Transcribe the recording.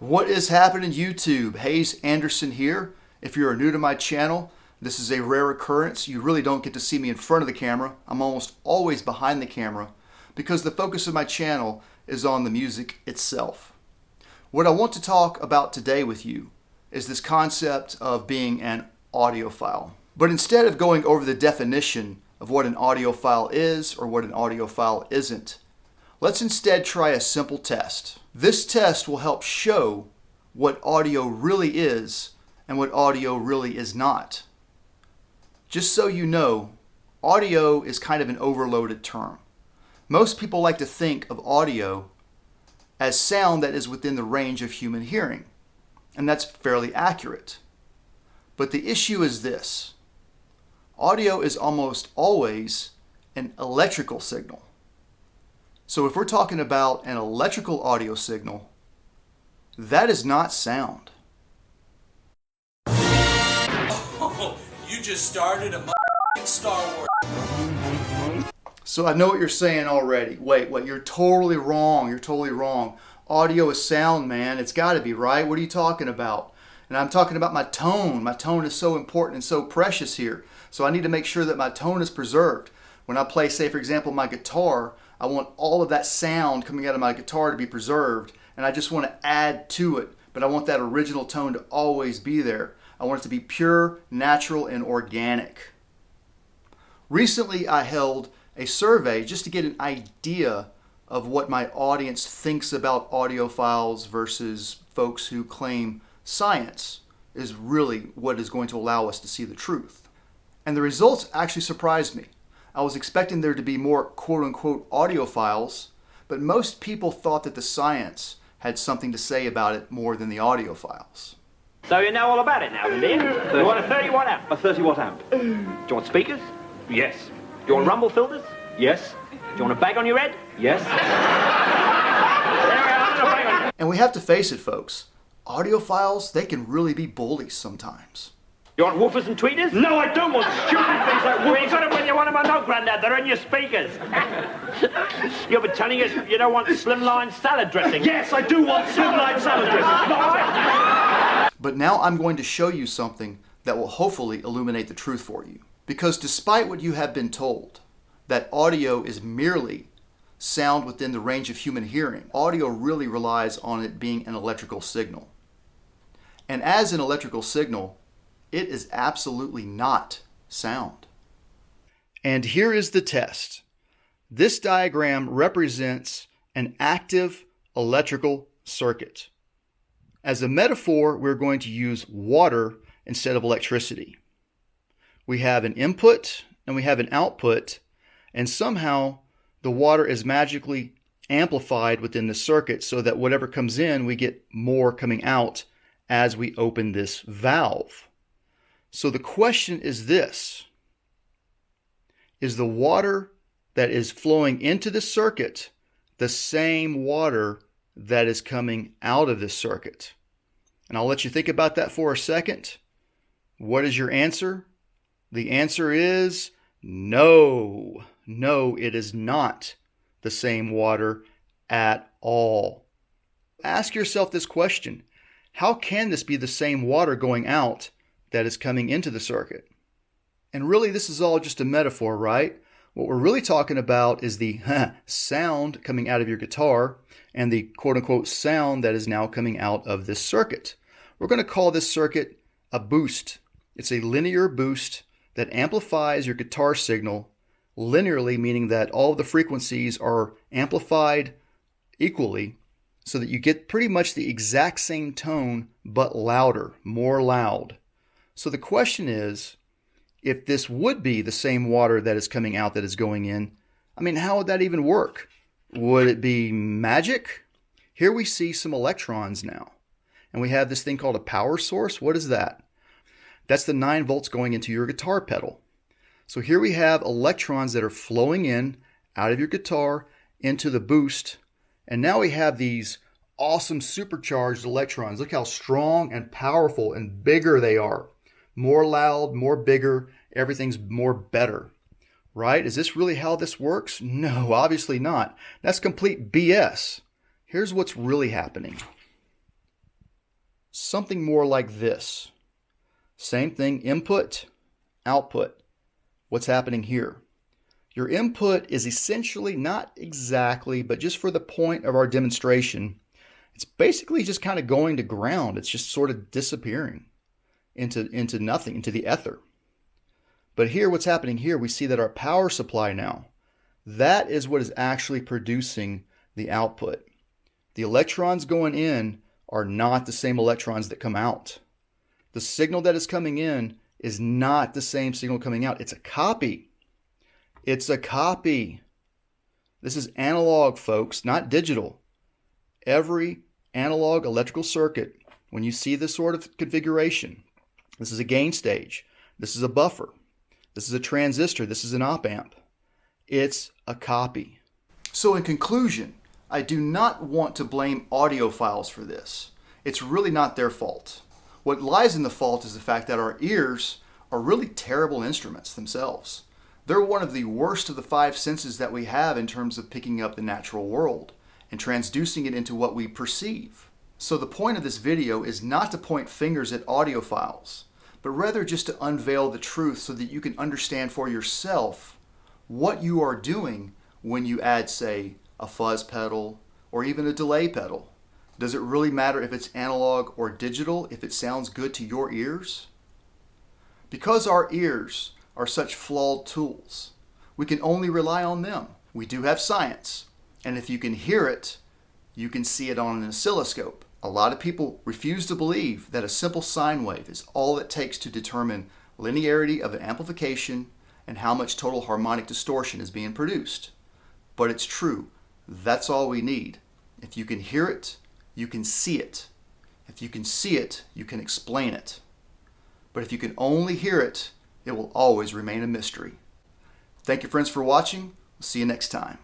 What is happening, YouTube? Hayes Anderson here. If you are new to my channel, this is a rare occurrence. You really don't get to see me in front of the camera. I'm almost always behind the camera because the focus of my channel is on the music itself. What I want to talk about today with you is this concept of being an audiophile. But instead of going over the definition of what an audiophile is or what an audiophile isn't, let's instead try a simple test. This test will help show what audio really is and what audio really is not. Just so you know, audio is kind of an overloaded term. Most people like to think of audio as sound that is within the range of human hearing, and that's fairly accurate. But the issue is this: audio is almost always an electrical signal. So if we're talking about an electrical audio signal, that is not sound. Oh, you just started a Star Wars. So I know what you're saying already. Wait, you're totally wrong. You're totally wrong. Audio is sound, man. It's got to be, right? What are you talking about? And I'm talking about my tone. My tone is so important and so precious here. So I need to make sure that my tone is preserved. When I play, say, for example, my guitar, I want all of that sound coming out of my guitar to be preserved, and I just want to add to it, but I want that original tone to always be there. I want it to be pure, natural, and organic. Recently, I held a survey just to get an idea of what my audience thinks about audiophiles versus folks who claim science is really what is going to allow us to see the truth. And the results actually surprised me. I was expecting there to be more quote-unquote audiophiles, but most people thought that the science had something to say about it more than the audiophiles. So you know all about it now, then, do you? You want a 30-watt amp? A 30-watt amp. Do you want speakers? Yes. Do you want rumble filters? Yes. Do you want a bag on your head? Yes. And we have to face it, folks. Audiophiles, they can really be bullies sometimes. You want woofers and tweeters? No, I don't want stupid things like woofers. You got them when you want them, I know, Grandad. They're in your speakers. You've been telling us you don't want slimline salad dressing. Yes, I do want slimline salad dressing. But now I'm going to show you something that will hopefully illuminate the truth for you. Because despite what you have been told, that audio is merely sound within the range of human hearing, audio really relies on it being an electrical signal. And as an electrical signal, it is absolutely not sound. And here is the test. This diagram represents an active electrical circuit. As a metaphor, we're going to use water instead of electricity. We have an input and we have an output, and somehow the water is magically amplified within the circuit so that whatever comes in, we get more coming out as we open this valve. So the question is this: is the water that is flowing into the circuit the same water that is coming out of this circuit? And I'll let you think about that for a second. What is your answer? The answer is no. No, it is not the same water at all. Ask yourself this question: how can this be the same water going out that is coming into the circuit? And really, this is all just a metaphor, right? What we're really talking about is the sound coming out of your guitar and the quote-unquote sound that is now coming out of this circuit. We're going to call this circuit a boost. It's a linear boost that amplifies your guitar signal linearly, meaning that all of the frequencies are amplified equally so that you get pretty much the exact same tone but louder, more loud. So the question is, if this would be the same water that is coming out that is going in, how would that even work? Would it be magic? Here we see some electrons now, and we have this thing called a power source. What is that? That's the 9 volts going into your guitar pedal. So here we have electrons that are flowing in out of your guitar into the boost, and now we have these awesome supercharged electrons. Look how strong and powerful and bigger they are. More loud, more bigger, everything's more better. Right? Is this really how this works? No, obviously not. That's complete BS. Here's what's really happening. something more like this. Same thing, input, output. What's happening here? Your input is essentially, not exactly, but just for the point of our demonstration, it's basically just kind of going to ground. It's just sort of disappearing into nothing, into the ether. But here, what's happening here, we see that our power supply now, that is what is actually producing the output. The electrons going in are not the same electrons that come out. The signal that is coming in is not the same signal coming out. It's a copy. It's a copy. This is analog, folks, not digital. Every analog electrical circuit, when you see this sort of configuration, this is a gain stage, this is a buffer, this is a transistor, this is an op amp. It's a copy. So in conclusion, I do not want to blame audiophiles for this. It's really not their fault. What lies in the fault is the fact that our ears are really terrible instruments themselves. They're one of the worst of the 5 senses that we have in terms of picking up the natural world and transducing it into what we perceive. So the point of this video is not to point fingers at audiophiles, but rather just to unveil the truth so that you can understand for yourself what you are doing when you add, say, a fuzz pedal or even a delay pedal. Does it really matter if it's analog or digital, if it sounds good to your ears? Because our ears are such flawed tools, we can only rely on them. We do have science, and if you can hear it, you can see it on an oscilloscope. A lot of people refuse to believe that a simple sine wave is all it takes to determine linearity of an amplification and how much total harmonic distortion is being produced. But it's true. That's all we need. If you can hear it, you can see it. If you can see it, you can explain it. But if you can only hear it, it will always remain a mystery. Thank you, friends, for watching. We'll see you next time.